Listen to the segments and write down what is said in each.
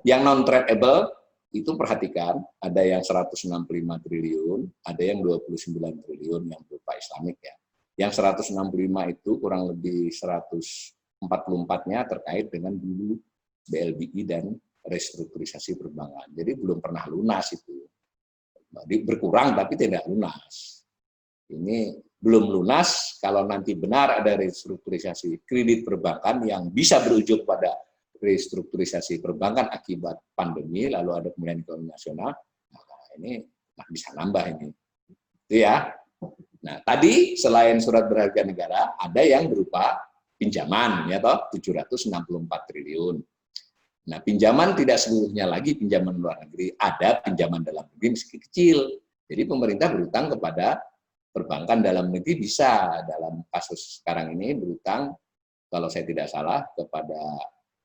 Yang non-tradable itu perhatikan, ada yang 165 triliun, ada yang 29 triliun yang berupa Islamik ya. Yang 165 itu kurang lebih 144-nya terkait dengan dulu BLBI dan restrukturisasi perbankan. Jadi belum pernah lunas itu. Jadi berkurang tapi tidak lunas. Ini belum lunas, kalau nanti benar ada restrukturisasi kredit perbankan yang bisa berujung pada restrukturisasi perbankan akibat pandemi, lalu ada pemulihan ekonomi nasional, nah ini bisa nambah ini. Itu ya. Nah, tadi selain surat berharga negara, ada yang berupa pinjaman, ya toh, 764 triliun. Nah, pinjaman tidak seluruhnya lagi pinjaman luar negeri, ada pinjaman dalam negeri meski kecil. Jadi pemerintah berutang kepada perbankan dalam negeri bisa, dalam kasus sekarang ini berutang, kalau saya tidak salah, kepada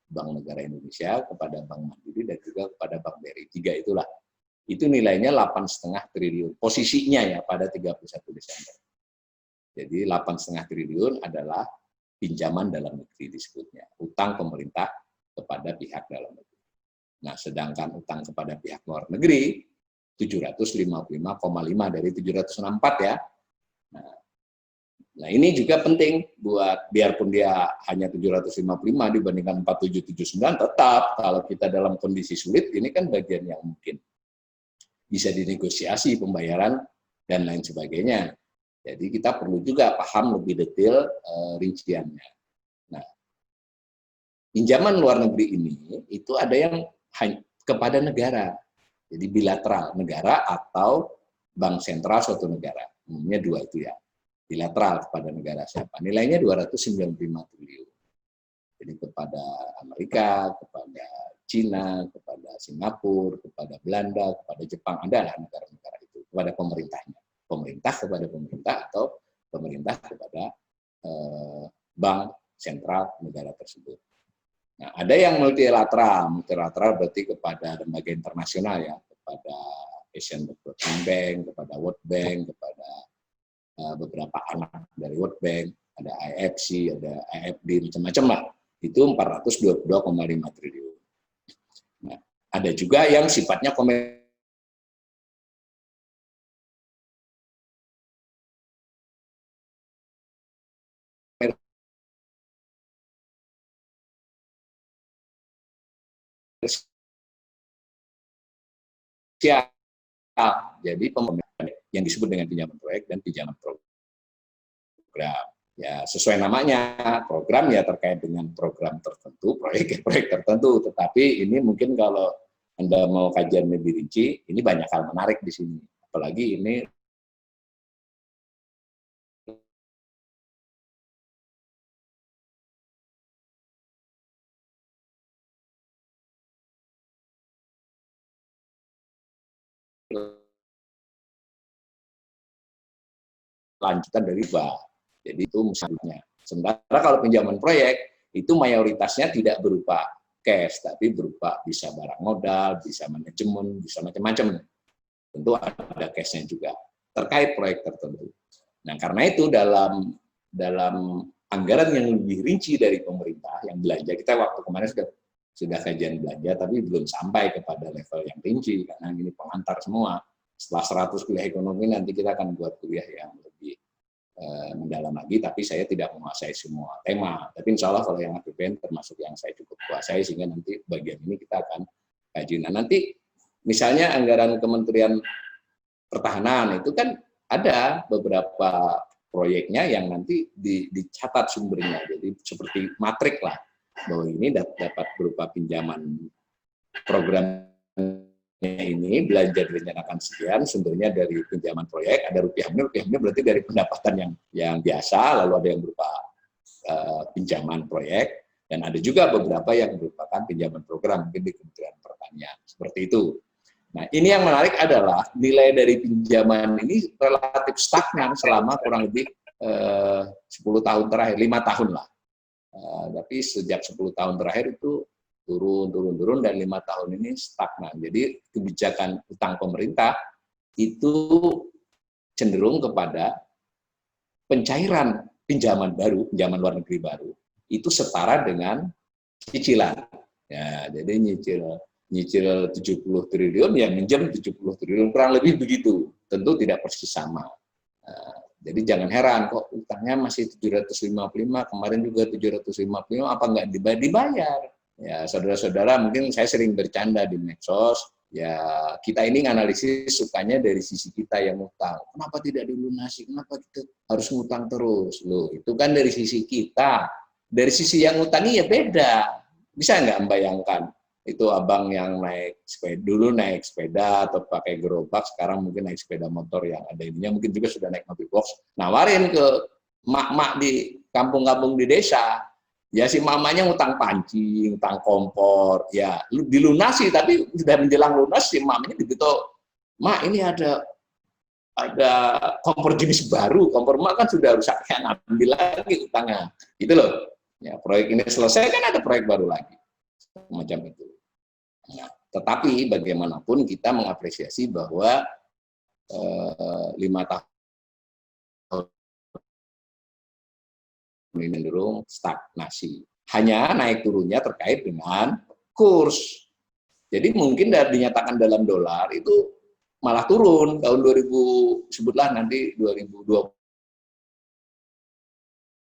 Bank Negara Indonesia, kepada Bank Mandiri, dan juga kepada Bank BRI. 3 itulah. Itu nilainya 8,5 triliun. Posisinya ya pada 31 Desember. Jadi 8,5 triliun adalah pinjaman dalam negeri disebutnya. Utang pemerintah kepada pihak dalam negeri. Nah, sedangkan utang kepada pihak luar negeri 755,5 dari 764 ya. Nah, ini juga penting buat, biarpun dia hanya 755 dibandingkan 4779, tetap kalau kita dalam kondisi sulit, ini kan bagian yang mungkin bisa dinegosiasi pembayaran dan lain sebagainya. Jadi kita perlu juga paham lebih detail rinciannya. Nah, pinjaman luar negeri ini itu ada yang kepada negara, jadi bilateral, negara atau bank sentral suatu negara. Umumnya 2 itu ya. Bilateral kepada negara siapa? Nilainya 295 triliun. Jadi kepada Amerika, kepada Cina, kepada Singapura, kepada Belanda, kepada Jepang, adalah negara-negara itu, kepada pemerintahnya. Pemerintah kepada pemerintah atau pemerintah kepada bank sentral negara tersebut. Nah, ada yang multilateral. Multilateral berarti kepada lembaga internasional ya, kepada Asian Development Bank, kepada World Bank, kepada beberapa anak dari World Bank, ada IFC, ada IFD, macam-macam lah. Itu 422,5 triliun. Nah, ada juga yang sifatnya komersial. Jadi yang disebut dengan pinjaman proyek dan pinjaman program. Ya, sesuai namanya, program ya terkait dengan program tertentu, proyek tertentu. Tetapi ini mungkin kalau Anda mau kajian lebih rinci, ini banyak hal menarik di sini. Apalagi ini lanjutan dari riba. Jadi itu misalnya. Sementara kalau pinjaman proyek, itu mayoritasnya tidak berupa cash, tapi berupa bisa barang modal, bisa manajemen, bisa macam-macam. Tentu ada cash-nya juga terkait proyek tertentu. Nah, karena itu dalam anggaran yang lebih rinci dari pemerintah yang belanja, kita waktu kemarin sudah kajian belanja, tapi belum sampai kepada level yang rinci karena ini pengantar semua. Setelah 100 kuliah ekonomi nanti kita akan buat kuliah yang lebih mendalam lagi, tapi saya tidak menguasai semua tema. Tapi insya Allah kalau yang APBN termasuk yang saya cukup kuasai, sehingga nanti bagian ini kita akan kaji. Nah, nanti misalnya anggaran Kementerian Pertahanan itu kan ada beberapa proyeknya yang nanti dicatat sumbernya, jadi seperti matrik lah, bahwa ini dapat berupa pinjaman program ini, belanja direncanakan sekian, sumbernya dari pinjaman proyek, ada rupiah ini berarti dari pendapatan yang biasa, lalu ada yang berupa pinjaman proyek, dan ada juga beberapa yang merupakan pinjaman program, mungkin di Kementerian Pertanian, seperti itu. Nah, ini yang menarik adalah nilai dari pinjaman ini relatif stagnan selama kurang lebih 10 tahun terakhir, 5 tahun lah. Tapi sejak 10 tahun terakhir itu turun, dan 5 tahun ini stagnan. Jadi kebijakan utang pemerintah itu cenderung kepada pencairan pinjaman baru, pinjaman luar negeri baru, itu setara dengan cicilan. Ya, jadi nyicil 70 triliun, ya minjem 70 triliun, kurang lebih begitu. Tentu tidak persis sama. Jadi jangan heran, kok utangnya masih 755, kemarin juga 755, apa nggak dibayar? Ya, saudara-saudara, mungkin saya sering bercanda di medsos, ya kita ini nganalisis sukanya dari sisi kita yang utang. Kenapa tidak dilunasi? Kenapa kita harus ngutang terus? Loh, itu kan dari sisi kita. Dari sisi yang utangi ya beda. Bisa nggak membayangkan? Itu abang yang naik sepeda, dulu naik sepeda atau pakai gerobak, sekarang mungkin naik sepeda motor yang ada ininya, mungkin juga sudah naik mobil box, nawarin ke mak-mak di kampung-kampung di desa, ya si mamanya ngutang pancing, ngutang kompor, ya dilunasi, tapi sudah menjelang lunas si mamanya begitu, mak ini ada kompor jenis baru, kompor mak kan sudah rusak, ya ngambil lagi utangnya, gitu loh. Ya, proyek ini selesai kan ada proyek baru lagi, macam itu. Nah, tetapi bagaimanapun kita mengapresiasi bahwa 5 tahun ini cenderung stagnasi. Hanya naik turunnya terkait dengan kurs. Jadi mungkin dinyatakan dalam dolar itu malah turun tahun 2000, sebutlah nanti 2020.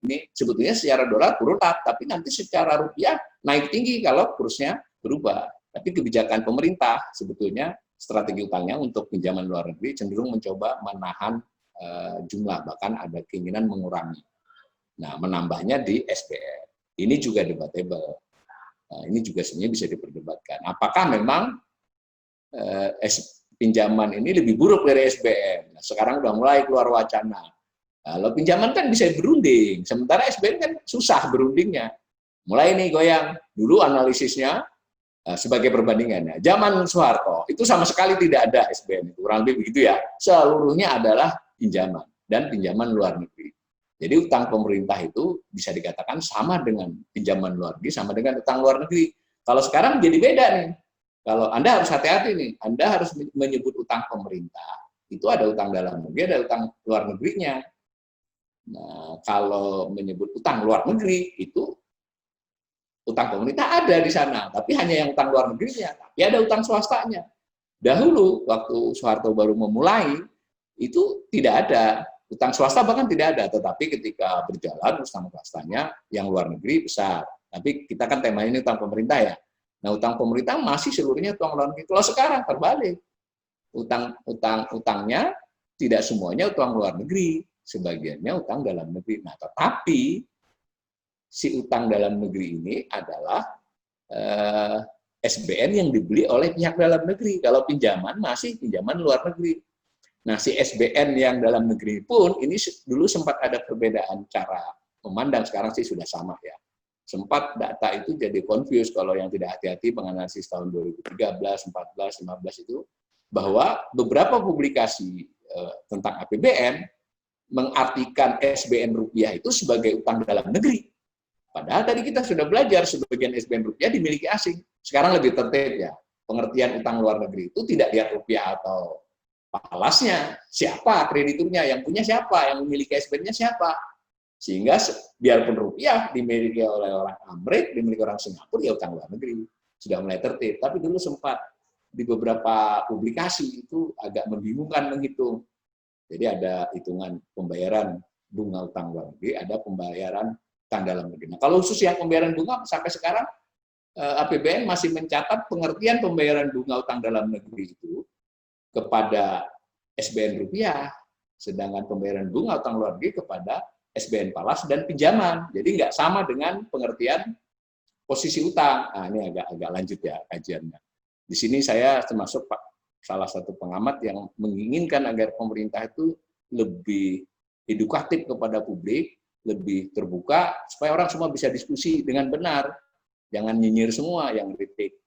Ini sebetulnya secara dolar turun, tapi nanti secara rupiah naik tinggi kalau kursnya berubah. Tapi kebijakan pemerintah sebetulnya strategi utangnya untuk pinjaman luar negeri cenderung mencoba menahan jumlah, bahkan ada keinginan mengurangi. Nah, menambahnya di SBN. Ini juga debatable. Nah, ini juga sebenarnya bisa diperdebatkan. Apakah memang pinjaman ini lebih buruk dari SBN? Nah, sekarang udah mulai keluar wacana. Kalau pinjaman kan bisa berunding, sementara SBN kan susah berundingnya. Mulai nih goyang. Dulu analisisnya sebagai perbandingannya, zaman Soeharto itu sama sekali tidak ada SBN, itu kurang lebih begitu ya. Seluruhnya adalah pinjaman dan pinjaman luar negeri. Jadi utang pemerintah itu bisa dikatakan sama dengan pinjaman luar negeri, sama dengan utang luar negeri. Kalau sekarang jadi beda nih. Kalau Anda harus hati-hati nih, Anda harus menyebut utang pemerintah. Itu ada utang dalam negeri, ada utang luar negerinya. Nah, kalau menyebut utang luar negeri itu utang pemerintah ada di sana, tapi hanya yang utang luar negerinya, tapi ada utang swastanya. Dahulu waktu Soeharto baru memulai itu tidak ada utang swasta, bahkan tidak ada, tetapi ketika berjalan utang swastanya yang luar negeri besar. Tapi kita kan temanya ini utang pemerintah ya. Nah, utang pemerintah masih seluruhnya utang luar negeri. Kalau sekarang terbalik, utangnya tidak semuanya utang luar negeri, sebagiannya utang dalam negeri. Nah, tetapi si utang dalam negeri ini adalah SBN yang dibeli oleh pihak dalam negeri. Kalau pinjaman masih pinjaman luar negeri. Nah, si SBN yang dalam negeri pun ini dulu sempat ada perbedaan cara memandang, sekarang sih sudah sama ya. Sempat data itu jadi confused kalau yang tidak hati-hati menganalisis tahun 2013, 14, 15 itu, bahwa beberapa publikasi tentang APBN mengartikan SBN rupiah itu sebagai utang dalam negeri. Padahal tadi kita sudah belajar sebagian SBN rupiah dimiliki asing. Sekarang lebih tertib ya. Pengertian utang luar negeri itu tidak lihat rupiah atau palasnya. Siapa krediturnya, yang punya siapa, yang memiliki SBN-nya siapa. Sehingga biarpun rupiah dimiliki oleh orang Amerika, dimiliki orang Singapura, ya utang luar negeri. Sudah mulai tertib. Tapi dulu sempat di beberapa publikasi itu agak membingungkan menghitung. Jadi ada hitungan pembayaran bunga utang luar negeri, ada pembayaran utang dalam negeri. Nah, kalau khusus yang pembayaran bunga sampai sekarang APBN masih mencatat pengertian pembayaran bunga utang dalam negeri itu kepada SBN rupiah, sedangkan pembayaran bunga utang luar negeri kepada SBN palas dan pinjaman. Jadi nggak sama dengan pengertian posisi utang. Nah, ini agak lanjut ya kajiannya. Di sini saya termasuk salah satu pengamat yang menginginkan agar pemerintah itu lebih edukatif kepada publik, lebih terbuka, supaya orang semua bisa diskusi dengan benar. Jangan nyinyir semua, yang kritik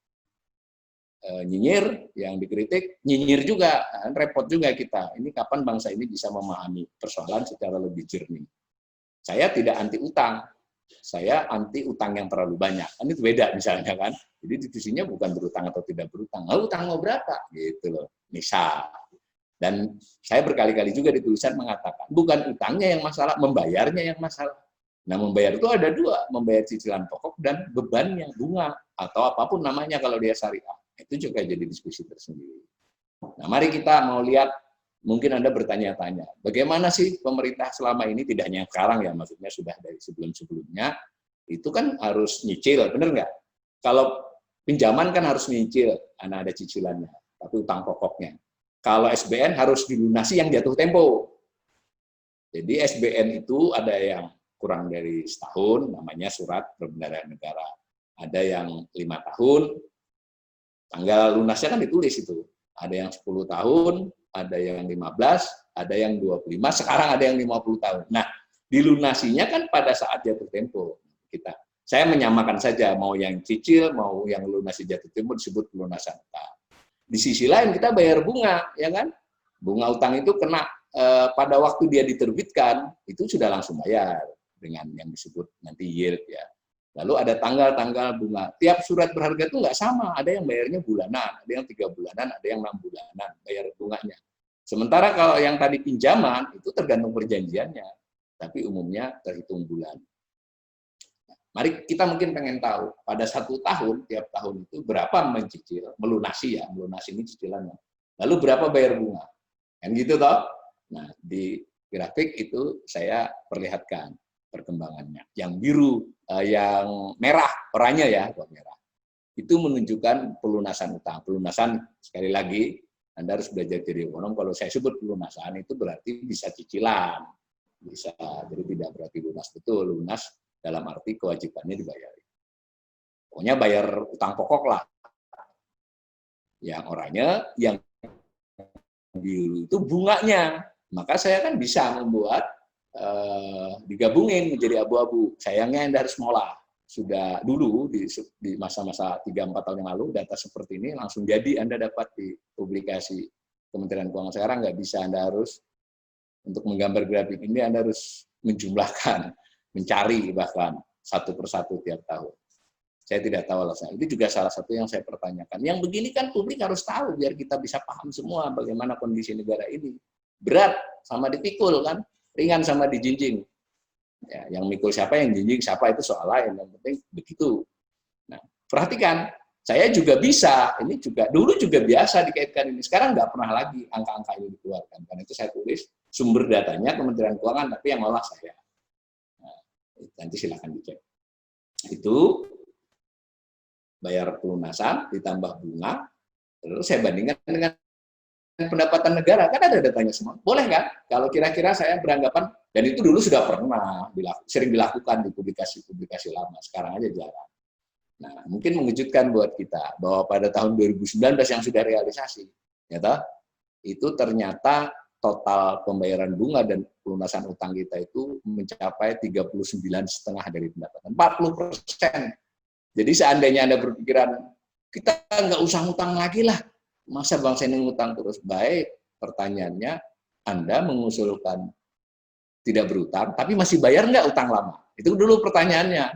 nyinyir, yang dikritik nyinyir juga. Repot juga kita. Ini kapan bangsa ini bisa memahami persoalan secara lebih jernih. Saya tidak anti utang, saya anti utang yang terlalu banyak. Kan itu beda misalnya kan. Jadi diskusinya bukan berutang atau tidak berutang. Utang mau berapa? Gitu loh. Misal. Dan saya berkali-kali juga di tulisan mengatakan, bukan utangnya yang masalah, membayarnya yang masalah. Nah, membayar itu ada dua, membayar cicilan pokok dan beban yang bunga, atau apapun namanya kalau dia syariah. Itu juga jadi diskusi tersendiri. Nah, mari kita mau lihat, mungkin Anda bertanya-tanya, bagaimana sih pemerintah selama ini, tidak hanya sekarang ya, maksudnya sudah dari sebelum-sebelumnya, itu kan harus nyicil, benar nggak? Kalau pinjaman kan harus nyicil, karena ada cicilannya, tapi utang pokoknya. Kalau SBN harus dilunasi yang jatuh tempo. Jadi SBN itu ada yang kurang dari setahun, namanya surat perbendaharaan negara. Ada yang 5 tahun, tanggal lunasnya kan ditulis itu. Ada yang 10 tahun, ada yang 15, ada yang 25, sekarang ada yang 50 tahun. Nah, dilunasinya kan pada saat jatuh tempo. Saya menyamakan saja, mau yang cicil, mau yang lunasi jatuh tempo disebut pelunasan utang. Di sisi lain kita bayar bunga, ya kan? Bunga utang itu kena pada waktu dia diterbitkan, itu sudah langsung bayar dengan yang disebut nanti yield ya. Lalu ada tanggal-tanggal bunga. Tiap surat berharga itu nggak sama. Ada yang bayarnya bulanan, ada yang 3 bulanan, ada yang 6 bulanan bayar bunganya. Sementara kalau yang tadi pinjaman itu tergantung perjanjiannya, tapi umumnya terhitung bulan. Mari kita mungkin pengen tahu, pada 1 tahun, tiap tahun itu berapa mencicil, melunasi ya, melunasi ini cicilannya. Lalu berapa bayar bunga. Kan gitu toh? Nah, di grafik itu saya perlihatkan perkembangannya. Yang biru, yang merah, oranye ya, merah. Itu menunjukkan pelunasan utang. Pelunasan, sekali lagi, Anda harus belajar jadi ekonom, kalau saya sebut pelunasan itu berarti bisa cicilan. Bisa, jadi tidak berarti lunas betul, lunas dalam arti kewajibannya dibayar. Pokoknya bayar utang pokok lah. Yang oranye, yang biru itu bunganya. Maka saya kan bisa membuat digabungin menjadi abu-abu. Sayangnya Anda harus ngolah. Sudah dulu di masa-masa 3-4 tahun yang lalu data seperti ini langsung jadi Anda dapat di publikasi Kementerian Keuangan. Sekarang nggak bisa, Anda harus untuk menggambar grafik ini Anda harus menjumlahkan, mencari bahkan satu persatu tiap tahun. Saya tidak tahu alasan. Itu juga salah satu yang saya pertanyakan. Yang begini kan publik harus tahu biar kita bisa paham semua bagaimana kondisi negara ini. Berat sama dipikul kan, ringan sama dijinjing. Ya, yang mikul siapa, yang jinjing siapa itu soal lain. Yang penting begitu. Nah, perhatikan, saya juga bisa. Ini juga dulu juga biasa dikaitkan ini. Sekarang nggak pernah lagi angka-angka ini dikeluarkan. Karena itu saya tulis sumber datanya Kementerian Keuangan, tapi yang olah saya. Nah, nanti silakan dicek. Itu bayar pelunasan ditambah bunga, terus saya bandingkan dengan pendapatan negara, kan ada datanya semua. Boleh kan? Kalau kira-kira saya beranggapan, dan itu dulu sudah pernah sering dilakukan di publikasi-publikasi lama, sekarang aja jarang. Nah, mungkin mengejutkan buat kita bahwa pada tahun 2019 yang sudah realisasi, ya toh, itu ternyata total pembayaran bunga dan pelunasan utang kita itu mencapai 39,5% dari pendapatan, 40%. Jadi seandainya Anda berpikiran, kita nggak usah ngutang lagi lah, masa bangsa ini ngutang terus? Baik, pertanyaannya, Anda mengusulkan tidak berutang, tapi masih bayar nggak utang lama? Itu dulu pertanyaannya.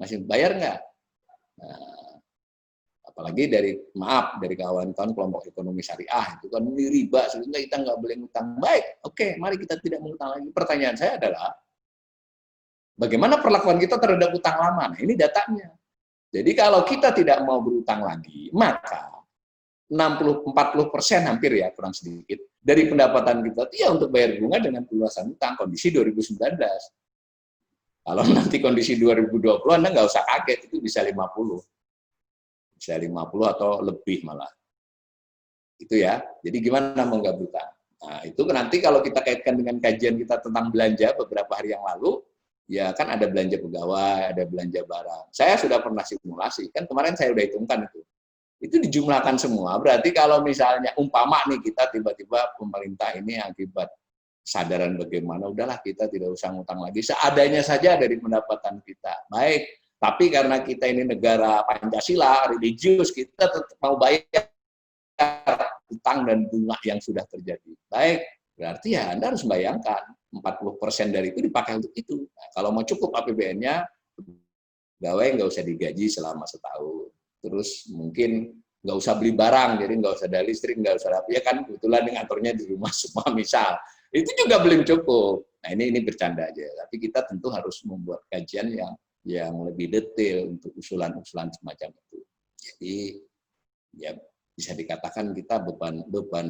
Masih bayar nggak? Nah, apalagi dari kawan-kawan kelompok ekonomi syariah, itu kan ini riba, sehingga kita nggak boleh ngutang. Baik, oke, mari kita tidak mengutang lagi. Pertanyaan saya adalah, bagaimana perlakuan kita terhadap utang lama? Nah, ini datanya. Jadi kalau kita tidak mau berutang lagi, maka 60-40% hampir ya, kurang sedikit, dari pendapatan kita itu ya untuk bayar bunga dengan pelunasan utang kondisi 2019. Kalau nanti kondisi 2020, Anda nggak usah kaget, itu bisa 50. Bisa 50 atau lebih malah. Itu ya. Jadi gimana mau nggak berutang? Nah, itu nanti kalau kita kaitkan dengan kajian kita tentang belanja beberapa hari yang lalu, ya kan ada belanja pegawai, ada belanja barang. Saya sudah pernah simulasi, kan kemarin saya udah hitungkan itu. Itu dijumlahkan semua, berarti kalau misalnya umpama nih kita tiba-tiba pemerintah ini akibat kesadaran bagaimana, udahlah kita tidak usah ngutang lagi, seadanya saja dari pendapatan kita. Baik, tapi karena kita ini negara Pancasila, religius, kita tetap mau bayar utang dan bunga yang sudah terjadi. Baik, berarti ya Anda harus bayangkan 40% dari itu dipakai untuk itu. Nah, kalau mau cukup APBN-nya, pegawai nggak usah digaji selama setahun. Terus mungkin nggak usah beli barang, jadi nggak usah ada listrik, nggak usah ada, ya kan kebetulan ngantornya di rumah semua misal. Itu juga belum cukup. Nah ini bercanda aja. Tapi kita tentu harus membuat kajian yang lebih detail untuk usulan-usulan semacam itu. Jadi ya bisa dikatakan kita beban utang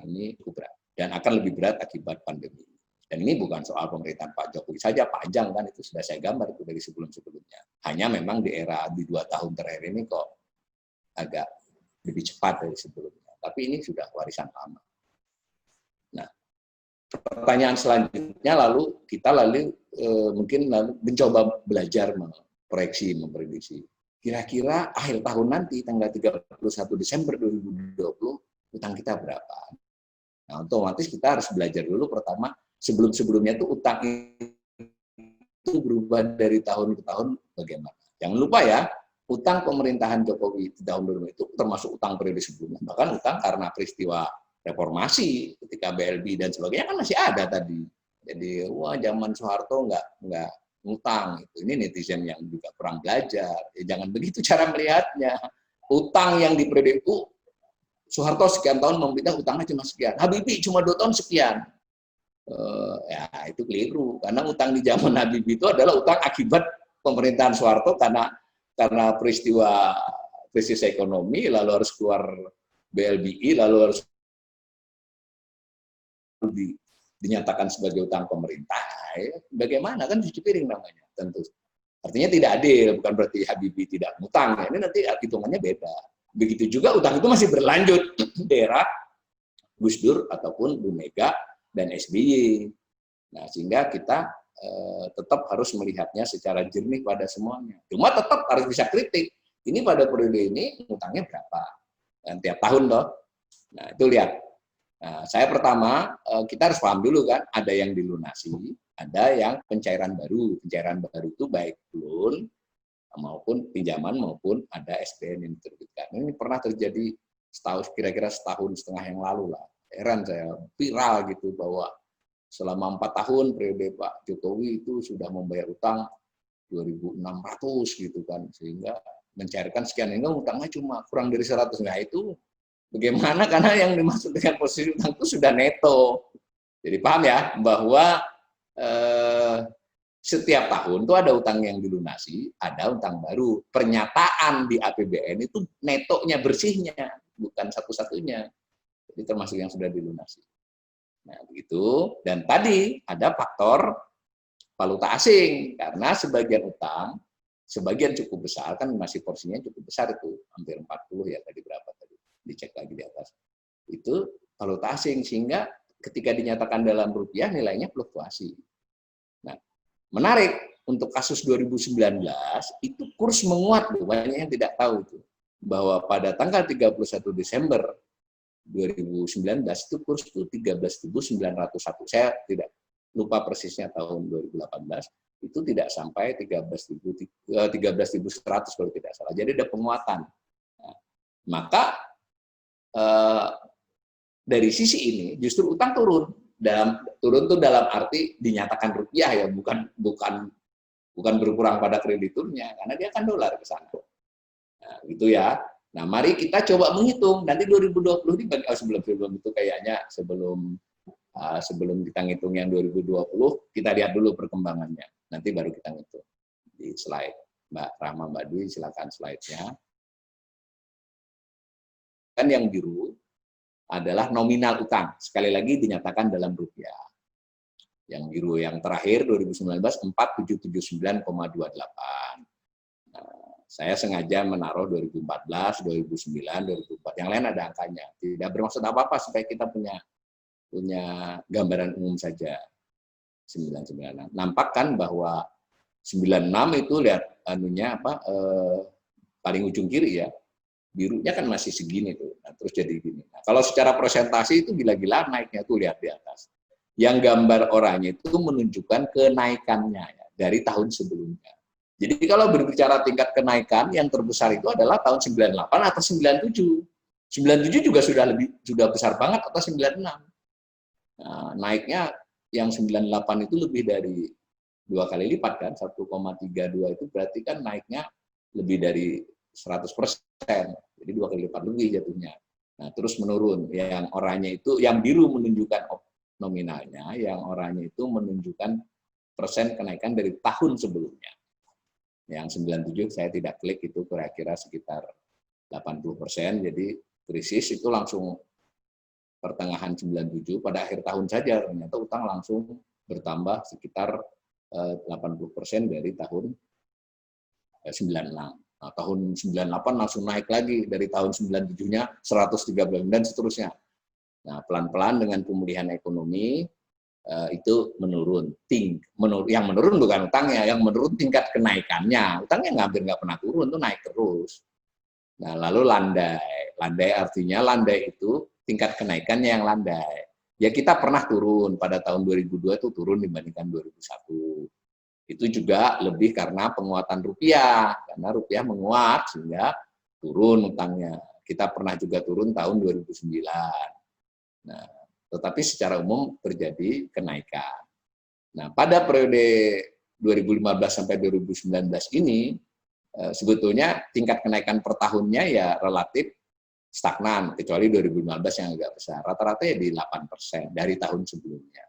ini cukup berat dan akan lebih berat akibat pandemi. Dan ini bukan soal pemerintahan Pak Jokowi saja, panjang kan itu sudah saya gambar itu dari sebelum-sebelumnya. Hanya memang di era di 2 tahun terakhir ini kok agak lebih cepat dari sebelumnya. Tapi ini sudah warisan lama. Nah, pertanyaan selanjutnya kita mungkin mencoba belajar memproyeksi, memprediksi. Kira-kira akhir tahun nanti tanggal 31 Desember 2020 utang kita berapa? Nah, otomatis kita harus belajar dulu pertama sebelum-sebelumnya itu utang itu berubah dari tahun ke tahun bagaimana. Jangan lupa ya, utang pemerintahan Jokowi di tahun 2000 itu termasuk utang periode sebelumnya. Bahkan utang karena peristiwa reformasi ketika BLB dan sebagainya kan masih ada tadi. Jadi wah zaman Soeharto nggak ngutang itu. Ini netizen yang juga kurang belajar. Ya, jangan begitu cara melihatnya. Utang yang di periode itu Soeharto sekian tahun meminta utangnya cuma sekian. Habibie cuma 2 tahun sekian. Ya itu keliru karena utang di zaman Habibie itu adalah utang akibat pemerintahan Soeharto karena peristiwa krisis ekonomi lalu harus keluar BLBI lalu harus dinyatakan sebagai utang pemerintah. Bagaimana kan cuci piring namanya tentu. Artinya tidak adil, bukan berarti Habibie tidak ngutang. Ya. Ini nanti hitungannya beda. Begitu juga utang itu masih berlanjut di era Gus Dur ataupun Bu Mega dan SBY. Nah, sehingga kita tetap harus melihatnya secara jernih pada semuanya. Cuma tetap harus bisa kritik. Ini pada periode ini utangnya berapa? Dan tiap tahun loh. Nah, itu lihat. Nah, saya pertama, kita harus paham dulu kan, ada yang dilunasi, ada yang pencairan baru. Pencairan baru itu baik loan maupun pinjaman maupun ada SBN yang diterbitkan. Ini pernah terjadi kira-kira setahun setengah yang lalu lah. Heran saya, viral gitu bahwa selama 4 tahun periode Pak Jokowi itu sudah membayar utang 2.600 gitu kan, sehingga mencairkan sekian, ini utangnya cuma kurang dari 100. Nah itu bagaimana, karena yang dimaksud dengan posisi utang itu sudah neto. Jadi paham ya, bahwa setiap tahun itu ada utang yang dilunasi, ada utang baru. Pernyataan di APBN itu netonya, bersihnya, bukan satu-satunya. Jadi termasuk yang sudah dilunasi. Nah, begitu. Dan tadi ada faktor valuta asing, karena sebagian utang, sebagian cukup besar, kan masih porsinya cukup besar itu, hampir 40 ya, tadi berapa tadi, dicek lagi di atas. Itu valuta asing, sehingga ketika dinyatakan dalam rupiah, nilainya fluktuasi. Nah, menarik, untuk kasus 2019, itu kurs menguat, banyak yang tidak tahu itu, bahwa pada tanggal 31 Desember 2019 itu kurs itu 13.901. Saya tidak lupa persisnya tahun 2018 itu tidak sampai 13.100 kalau tidak salah. Jadi ada penguatan. Nah, maka dari sisi ini justru utang turun. Turun itu dalam arti dinyatakan rupiah ya, bukan berkurang pada krediturnya karena dia kan dolar ke sana. Nah, gitu ya. Nah, mari kita coba menghitung nanti 2020 ini sebelum itu kayaknya sebelum kita ngitung yang 2020 kita lihat dulu perkembangannya. Nanti baru kita ngitung di slide. Mbak Rahma, Mbak Dwi, silakan slide-nya. Kan yang biru adalah nominal utang. Sekali lagi dinyatakan dalam rupiah. Yang biru yang terakhir 2019 4.779,28. Saya sengaja menaruh 2014, 2009, 2004. Yang lain ada angkanya. Tidak bermaksud apa-apa supaya kita punya gambaran umum saja. 996. Nampak kan bahwa 96 itu lihat paling ujung kiri ya. Birunya kan masih segini tuh. Nah, terus jadi gini. Nah, kalau secara presentasi itu gila-gila naiknya tuh, lihat di atas. Yang gambar oranye itu menunjukkan kenaikannya ya, dari tahun sebelumnya. Jadi kalau berbicara tingkat kenaikan yang terbesar itu adalah tahun 98 atau 97. 97 juga sudah besar banget atau 96. Nah, naiknya yang 98 itu lebih dari 2 kali lipat kan, 1,32 itu berarti kan naiknya lebih dari 100%. Jadi 2 kali lipat lebih jatuhnya. Nah, terus menurun. Yang oranye itu, yang biru menunjukkan nominalnya, yang oranye itu menunjukkan kenaikan dari tahun sebelumnya. Yang 97 saya tidak klik, itu kira-kira sekitar 80%. Jadi krisis itu langsung pertengahan 97, pada akhir tahun saja ternyata utang langsung bertambah sekitar 80% dari tahun 96. Nah, tahun 98 langsung naik lagi, dari tahun 97-nya 113 dan seterusnya. Nah, pelan-pelan dengan pemulihan ekonomi itu menurun. Yang menurun bukan utangnya, yang menurun tingkat kenaikannya. Utangnya hampir nggak pernah turun, tuh naik terus. Nah, lalu landai. Landai artinya landai itu tingkat kenaikannya yang landai. Ya kita pernah turun, pada tahun 2002 itu turun dibandingkan 2001. Itu juga lebih karena penguatan rupiah, karena rupiah menguat sehingga turun utangnya. Kita pernah juga turun tahun 2009. Nah, tetapi secara umum terjadi kenaikan. Nah, pada periode 2015 sampai 2019 ini sebetulnya tingkat kenaikan per tahunnya ya relatif stagnan, kecuali 2015 yang agak besar. Rata-rata ya di 8% dari tahun sebelumnya.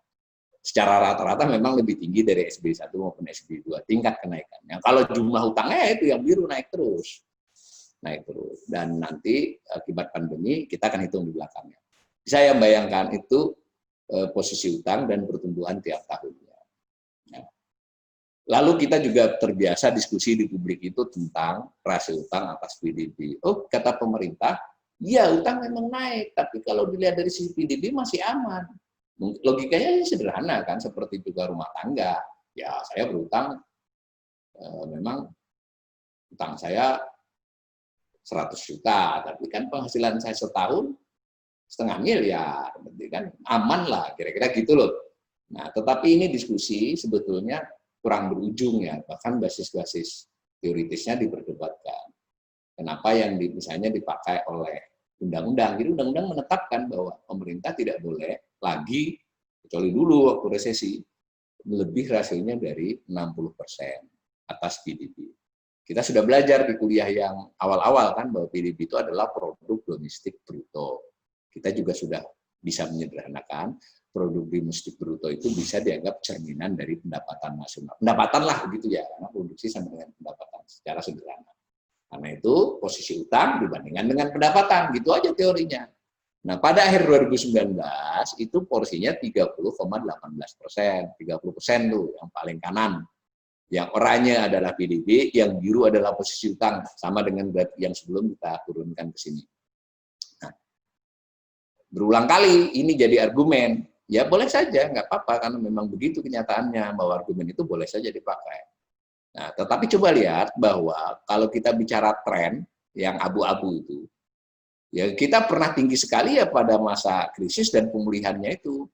Secara rata-rata memang lebih tinggi dari SBY 1 maupun SBY 2 tingkat kenaikannya. Kalau jumlah utangnya itu yang biru naik terus. Dan nanti akibat pandemi kita akan hitung di belakangnya. Saya bayangkan itu posisi utang dan pertumbuhan tiap tahunnya. Lalu kita juga terbiasa diskusi di publik itu tentang rasio utang atas PDB. Oh, kata pemerintah, ya utang memang naik, tapi kalau dilihat dari sisi PDB masih aman. Logikanya sederhana kan, seperti juga rumah tangga. Ya saya berutang, memang utang saya 100 juta, tapi kan penghasilan saya setahun 0,5 miliar, berarti kan aman lah, kira-kira gitu loh. Nah, tetapi ini diskusi sebetulnya kurang berujung ya, bahkan basis-basis teoritisnya diperdebatkan. Kenapa yang misalnya dipakai oleh undang-undang? Jadi undang-undang menetapkan bahwa pemerintah tidak boleh lagi, kecuali dulu waktu resesi, lebih rasionya dari 60% atas PDB. Kita sudah belajar di kuliah yang awal-awal kan bahwa PDB itu adalah produk domestik bruto. Kita juga sudah bisa menyederhanakan produk domestik bruto itu bisa dianggap cerminan dari pendapatan nasional. Pendapatan lah begitu ya, karena produksi sama dengan pendapatan secara sederhana. Karena itu posisi utang dibandingkan dengan pendapatan, gitu aja teorinya. Nah, pada akhir 2019 itu porsinya 30,18%, 30% tuh yang paling kanan. Yang oranye adalah PDB, yang biru adalah posisi utang, sama dengan yang sebelum kita turunkan ke sini. Nah, berulang kali ini jadi argumen. Ya boleh saja, nggak apa-apa, karena memang begitu kenyataannya, bahwa argumen itu boleh saja dipakai. Nah, tetapi coba lihat bahwa kalau kita bicara tren yang abu-abu itu, ya kita pernah tinggi sekali ya pada masa krisis dan pemulihannya itu.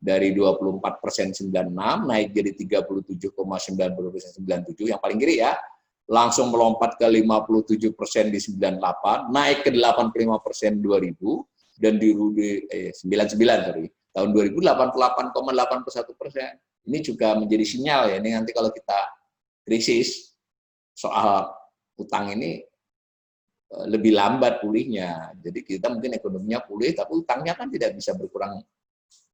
Dari 24% 96 naik jadi 37,90% 97, yang paling kiri ya, langsung melompat ke 57% di 98, naik ke 85% 2000, dan di 99 sorry, tahun 2000 88,81%. Ini juga menjadi sinyal ya, ini nanti kalau kita krisis soal utang ini lebih lambat pulihnya. Jadi kita mungkin ekonominya pulih, tapi utangnya kan tidak bisa berkurang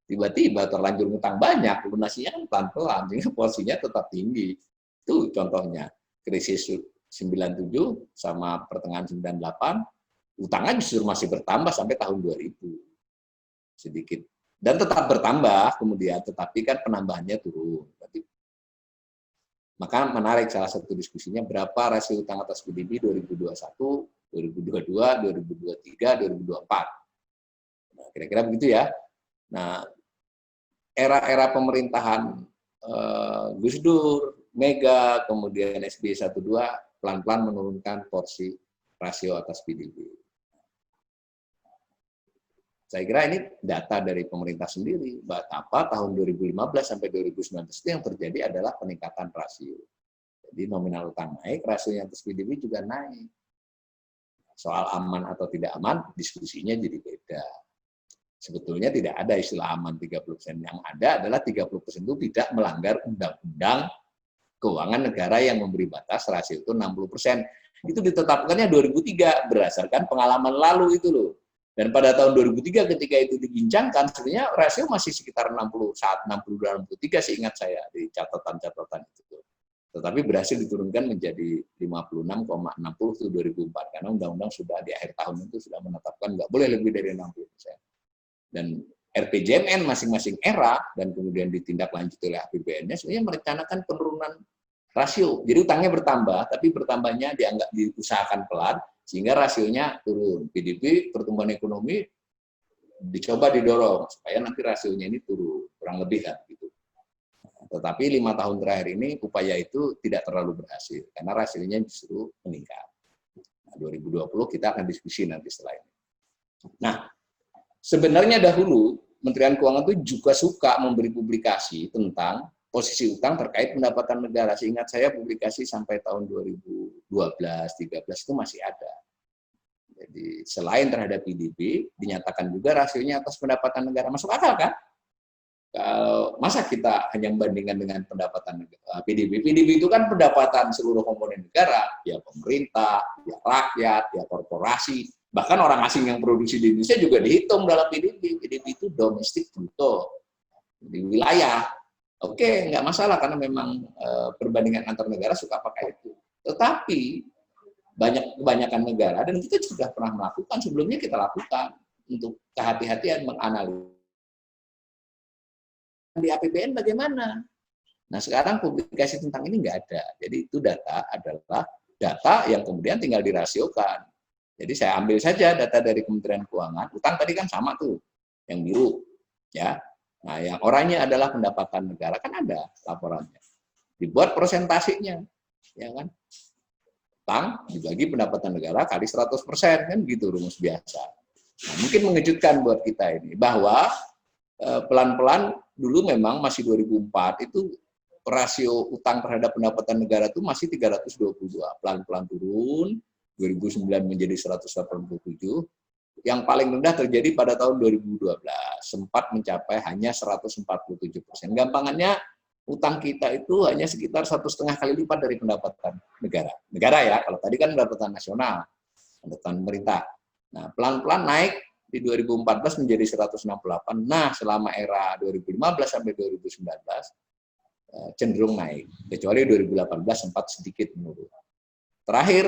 tiba-tiba, terlanjur utang banyak, lunasinya kan pelan-pelan, sehingga porsinya tetap tinggi. Itu contohnya, krisis 97 sama pertengahan 98, utangnya justru masih bertambah sampai tahun 2000. Sedikit. Dan tetap bertambah kemudian, tetapi kan penambahannya turun. Maka menarik salah satu diskusinya, berapa rasio utang atas PDB 2021, 2022, 2023, 2024. Nah, kira-kira begitu ya. Nah, era-era pemerintahan Gus Dur, Mega, kemudian SBY 1-2 pelan-pelan menurunkan porsi rasio atas PDB. Saya kira ini data dari pemerintah sendiri, betapa tahun 2015 sampai 2019 itu yang terjadi adalah peningkatan rasio. Jadi nominal utang naik, rasionya atas PDB juga naik. Soal aman atau tidak aman, diskusinya jadi beda. Sebetulnya tidak ada istilah aman 30%. Yang ada adalah 30% itu tidak melanggar undang-undang keuangan negara yang memberi batas rasio itu 60%. Itu ditetapkannya 2003 berdasarkan pengalaman lalu itu loh. Dan pada tahun 2003 ketika itu dibincangkan, sebenarnya rasio masih sekitar 62-63 seingat saya di catatan-catatan itu. Tetapi berhasil diturunkan menjadi 56,60 itu 2004 karena undang-undang sudah di akhir tahun itu sudah menetapkan nggak boleh lebih dari 60%. Dan RPJMN masing-masing era dan kemudian ditindaklanjuti oleh APBN-nya sebenarnya merencanakan penurunan rasio. Jadi utangnya bertambah, tapi bertambahnya dianggap diusahakan pelan sehingga rasionya turun. PDB pertumbuhan ekonomi dicoba didorong supaya nanti rasionya ini turun, kurang lebih kan gitu. Tetapi 5 tahun terakhir ini upaya itu tidak terlalu berhasil karena rasionya justru meningkat. Nah, 2020 kita akan diskusi nanti setelah ini. Nah, sebenarnya dahulu Kementerian Keuangan itu juga suka memberi publikasi tentang posisi utang terkait pendapatan negara. Seingat saya publikasi sampai tahun 2012-13 itu masih ada. Jadi selain terhadap PDB, dinyatakan juga rasionya atas pendapatan negara. Masuk akal kan? Kalau masa kita hanya membandingkan dengan pendapatan negara, PDB. PDB itu kan pendapatan seluruh komponen negara, ya pemerintah, ya rakyat, ya korporasi, bahkan orang asing yang produksi di Indonesia juga dihitung dalam PDB. PDB itu domestik bruto di wilayah. Oke, nggak masalah karena memang perbandingan antar negara suka pakai itu. Tetapi kebanyakan negara, dan kita sudah pernah melakukan, sebelumnya kita lakukan untuk kehati-hatian menganalisis di APBN bagaimana. Nah sekarang publikasi tentang ini nggak ada. Jadi itu data adalah data yang kemudian tinggal dirasiokan. Jadi saya ambil saja data dari Kementerian Keuangan, utang tadi kan sama tuh, yang biru, ya. Nah, yang oranye adalah pendapatan negara, kan ada laporannya. Dibuat presentasinya, ya kan? Utang dibagi pendapatan negara kali 100%, kan gitu rumus biasa. Nah, mungkin mengejutkan buat kita ini, bahwa pelan-pelan dulu memang masih 2004, itu rasio utang terhadap pendapatan negara itu masih 322, pelan-pelan turun, 2009 menjadi 187, yang paling rendah terjadi pada tahun 2012, sempat mencapai hanya 147%. Gampangannya, utang kita itu hanya sekitar 1,5 kali lipat dari pendapatan negara. Negara ya, kalau tadi kan pendapatan nasional, pendapatan pemerintah. Nah, pelan-pelan naik di 2014 menjadi 168. Nah, selama era 2015 sampai 2019 cenderung naik, kecuali 2018 sempat sedikit menurun. Terakhir,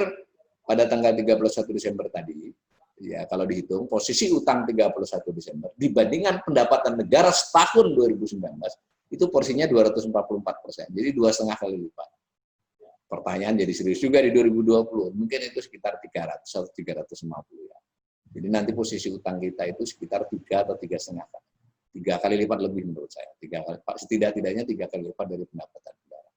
pada tanggal 31 Desember tadi, ya kalau dihitung posisi utang 31 Desember dibandingkan pendapatan negara setahun 2019 itu porsinya 244%, jadi 2,5 kali lipat. Pertanyaan jadi serius juga di 2020, mungkin itu sekitar 300 atau 350 ya. Jadi nanti posisi utang kita itu sekitar 3 atau 3,5 kali. 3 kali lipat lebih menurut saya. 3 kali, setidak-tidaknya 3 kali lipat dari pendapatan negara.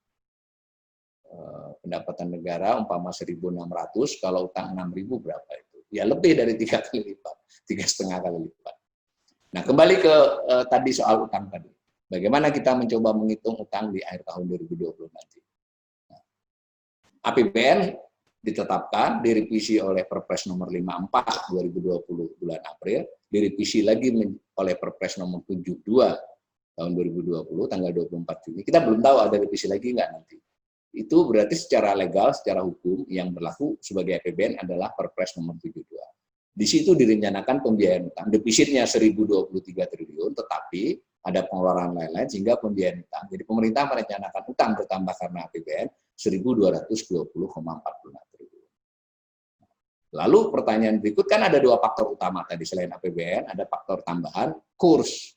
Pendapatan negara umpama 1.600, kalau utang 6.000 berapa itu? Ya lebih dari 3 kali lipat, 3,5 kali lipat. Nah kembali ke tadi soal utang tadi. Bagaimana kita mencoba menghitung utang di akhir tahun 2020 nanti. Nah, APBN ditetapkan, direvisi oleh Perpres nomor 54 2020 bulan April, direvisi lagi oleh Perpres nomor 72 tahun 2020 tanggal 24 Juni. Kita belum tahu ada revisi lagi nggak nanti. Itu berarti secara legal, secara hukum yang berlaku sebagai APBN adalah Perpres nomor 72. Di situ direncanakan pembiayaan utang, defisitnya 1.023 triliun, tetapi ada pengeluaran lain-lain sehingga pembiayaan utang. Jadi pemerintah merencanakan utang bertambah karena APBN 1.220,46 triliun. Lalu pertanyaan berikut, kan ada 2 faktor utama tadi selain APBN, ada faktor tambahan kurs.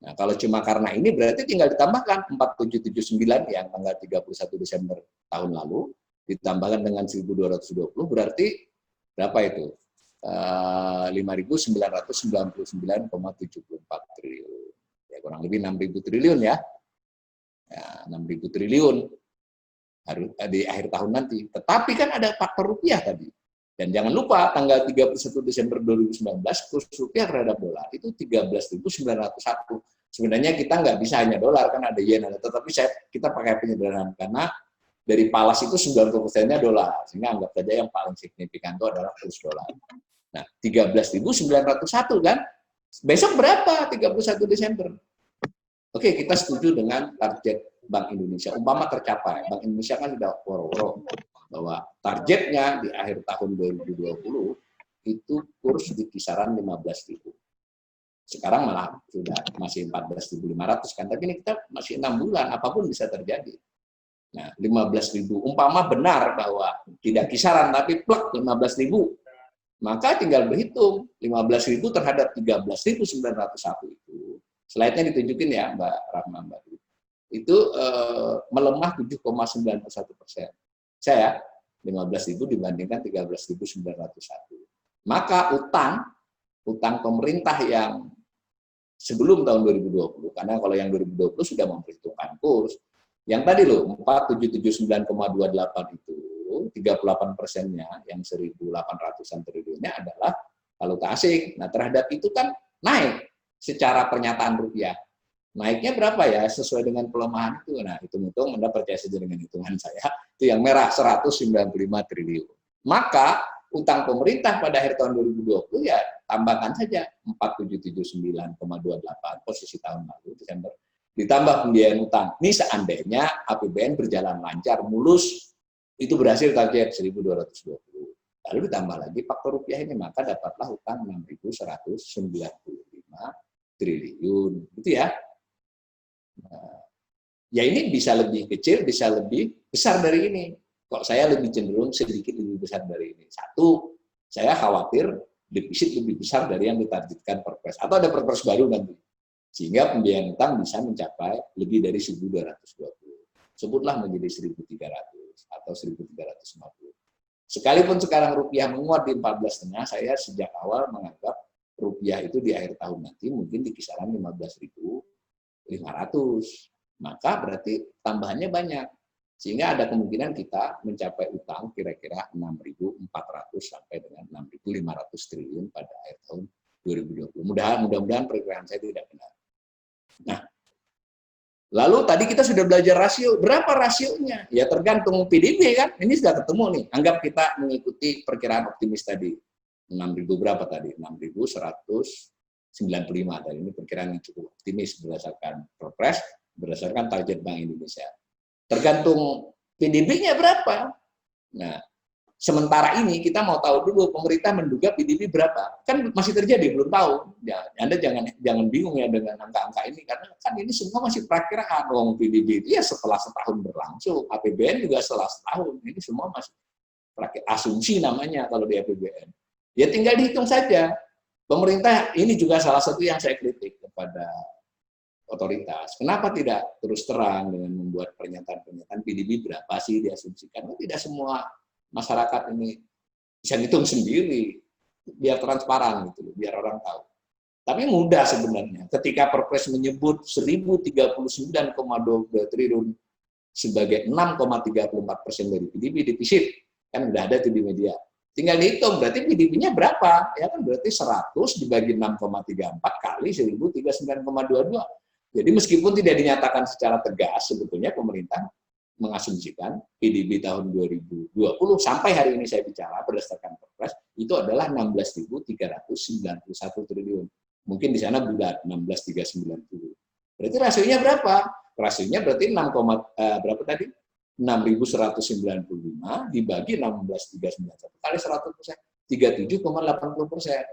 Nah, kalau cuma karena ini berarti tinggal ditambahkan 4779 yang tanggal 31 Desember tahun lalu, ditambahkan dengan 1.220, berarti berapa itu? 5.999,74 triliun. Ya, kurang lebih 6.000 triliun ya. Ya 6.000 triliun harus di akhir tahun nanti. Tetapi kan ada faktor rupiah tadi. Dan jangan lupa tanggal 31 Desember 2019 kurs rupiah terhadap dolar itu 13.901. Sebenarnya kita nggak bisa hanya dolar, kan ada yen, tetapi kita pakai penyederhanaan karena dari Palas itu 90%-nya dolar, sehingga anggap saja yang paling signifikan itu adalah kurs dolar. Nah, 13.901 kan? Besok berapa 31 Desember? Oke, kita setuju dengan target Bank Indonesia. Umpama tercapai, Bank Indonesia kan sudah woro-woro bahwa targetnya di akhir tahun 2020 itu kurs di kisaran 15.000. Sekarang malah sudah masih 14.500 kan, tapi ini kita masih 6 bulan, apapun bisa terjadi. Nah, 15.000, umpama benar bahwa tidak kisaran, tapi plek 15.000, maka tinggal berhitung 15.000 terhadap 13.901 itu. Slide-nya ditunjukin ya, Mbak Rahma, Mbak. Itu melemah 7,91%. Saya 15.000 dibandingkan 13.901. Maka utang pemerintah yang sebelum tahun 2020, karena kalau yang 2020 sudah memperhitungkan kurs, yang tadi loh, 4.779,28 itu, 38%-nya, yang 1.800-an triliunnya adalah valuta asing. Nah, terhadap itu kan naik secara pernyataan rupiah. Naiknya berapa ya, sesuai dengan pelemahan itu. Nah, hitung-hitung, Anda percaya saja dengan hitungan saya, itu yang merah, 195 triliun. Maka, utang pemerintah pada akhir tahun 2020, ya tambahkan saja 4.779,28 posisi tahun lalu, Desember. Ditambah pembiayaan utang. Ini seandainya APBN berjalan lancar, mulus, itu berhasil target 1.220. Lalu ditambah lagi faktor rupiah ini, maka dapatlah utang 6.195 triliun. Gitu ya. Nah, ya ini bisa lebih kecil, bisa lebih besar dari ini. Kok saya lebih cenderung sedikit lebih besar dari ini. Satu, saya khawatir defisit lebih besar dari yang ditargetkan Perpres. Atau ada Perpres baru nanti. Sehingga pembiayaan utang bisa mencapai lebih dari 1.220. Sebutlah menjadi 1.300 atau 1.350. Sekalipun sekarang rupiah menguat di 14,5, saya sejak awal menganggap rupiah itu di akhir tahun nanti mungkin di kisaran 15.500. Maka berarti tambahannya banyak. Sehingga ada kemungkinan kita mencapai utang kira-kira 6.400 sampai dengan 6.500 triliun pada akhir tahun 2020. Mudah-mudahan perkiraan saya tidak benar. Nah, lalu tadi kita sudah belajar rasio. Berapa rasionya? Ya tergantung PDB kan. Ini sudah ketemu nih. Anggap kita mengikuti perkiraan optimis tadi. 6.000 berapa tadi? 6.195. Dan ini perkiraan yang cukup optimis berdasarkan Perpres, berdasarkan target Bank Indonesia. Tergantung PDB-nya berapa. Nah, sementara ini kita mau tahu dulu pemerintah menduga PDB berapa. Kan masih terjadi, belum tahu. Ya, Anda jangan bingung ya dengan angka-angka ini, karena kan ini semua masih perakiraan. PDB itu ya setelah setahun berlangsung, APBN juga setelah setahun. Ini semua masih asumsi namanya kalau di APBN. Ya tinggal dihitung saja. Pemerintah ini juga salah satu yang saya kritik kepada otoritas. Kenapa tidak terus terang dengan membuat pernyataan-pernyataan PDB berapa sih diasumsikan? Tidak semua masyarakat ini bisa ngitung sendiri, biar transparan gitu, biar orang tahu. Tapi mudah sebenarnya. Ketika Perpres menyebut 1.039,22 triliun sebagai 6,34% dari PDB defisit, kan udah ada tuh di media. Tinggal dihitung, berarti PDB-nya berapa? Ya kan berarti 100 dibagi 6,34 kali 1.039,22. Jadi meskipun tidak dinyatakan secara tegas, sebetulnya pemerintah mengasumsikan PDB tahun 2020 sampai hari ini saya bicara berdasarkan Perpres itu adalah 16.391 triliun. Mungkin di sana bulat 16.390. Berarti rasionya berapa? Rasionya berarti 6, berapa tadi? 6.195 dibagi 16.391 kali 100%, 37,80%.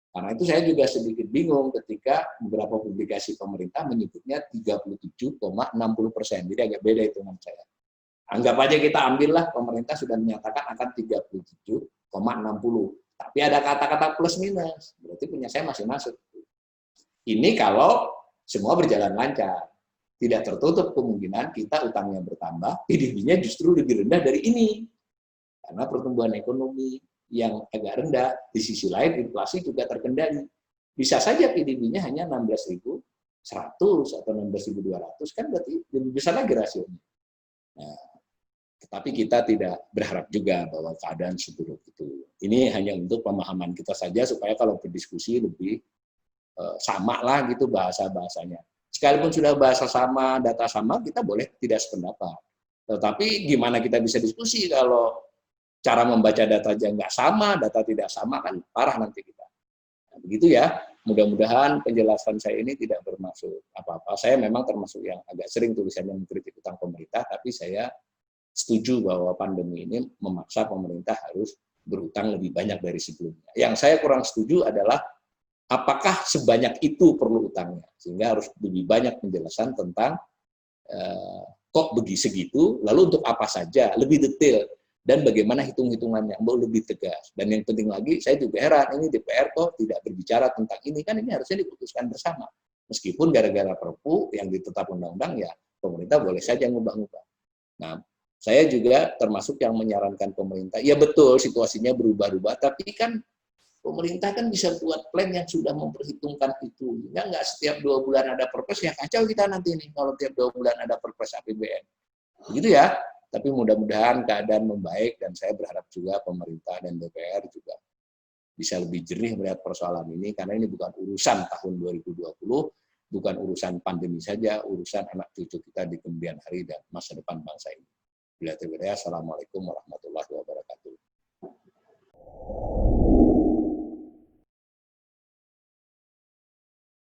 Karena itu saya juga sedikit bingung ketika beberapa publikasi pemerintah menyebutnya 37,60%. Jadi agak beda hitungan saya. Anggap aja kita ambillah pemerintah sudah menyatakan akan 37,60. Tapi ada kata-kata plus minus. Berarti punya saya masih masuk. Ini kalau semua berjalan lancar. Tidak tertutup kemungkinan kita utangnya bertambah, PDB-nya justru lebih rendah dari ini. Karena pertumbuhan ekonomi yang agak rendah, di sisi lain inflasi juga terkendali. Bisa saja PDB-nya hanya 16.100 atau 16.200, kan berarti lebih besar lagi rasionya. Nah, tetapi kita tidak berharap juga bahwa keadaan seburuk itu. Ini hanya untuk pemahaman kita saja, supaya kalau berdiskusi lebih sama lah gitu bahasa-bahasanya. Sekalipun sudah bahasa sama, data sama, kita boleh tidak sependapat. Tetapi gimana kita bisa diskusi kalau cara membaca data aja nggak sama, data tidak sama, kan parah nanti kita. Nah, begitu ya. Mudah-mudahan penjelasan saya ini tidak bermaksud apa-apa. Saya memang termasuk yang agak sering tulisannya mengkritik utang pemerintah, tapi saya setuju bahwa pandemi ini memaksa pemerintah harus berhutang lebih banyak dari sebelumnya. Yang saya kurang setuju adalah apakah sebanyak itu perlu utangnya, sehingga harus lebih banyak penjelasan tentang kok segitu, lalu untuk apa saja, lebih detail, dan bagaimana hitung-hitungannya, mau lebih tegas. Dan yang penting lagi, saya juga heran, ini DPR kok tidak berbicara tentang ini, kan ini harusnya diputuskan bersama. Meskipun gara-gara Perpu yang ditetapkan undang-undang, ya pemerintah boleh saja ngubah-ngubah. Nah, saya juga termasuk yang menyarankan pemerintah, ya betul situasinya berubah-ubah, tapi kan pemerintah kan bisa buat plan yang sudah memperhitungkan itu. Nggak setiap 2 bulan ada perpres, ya kacau kita nanti nih kalau tiap 2 bulan ada perpres APBN. Begitu ya. Tapi mudah-mudahan keadaan membaik, dan saya berharap juga pemerintah dan DPR juga bisa lebih jernih melihat persoalan ini, karena ini bukan urusan tahun 2020, bukan urusan pandemi saja, urusan anak cucu kita di kemudian hari dan masa depan bangsa ini. Assalamualaikum warahmatullahi wabarakatuh.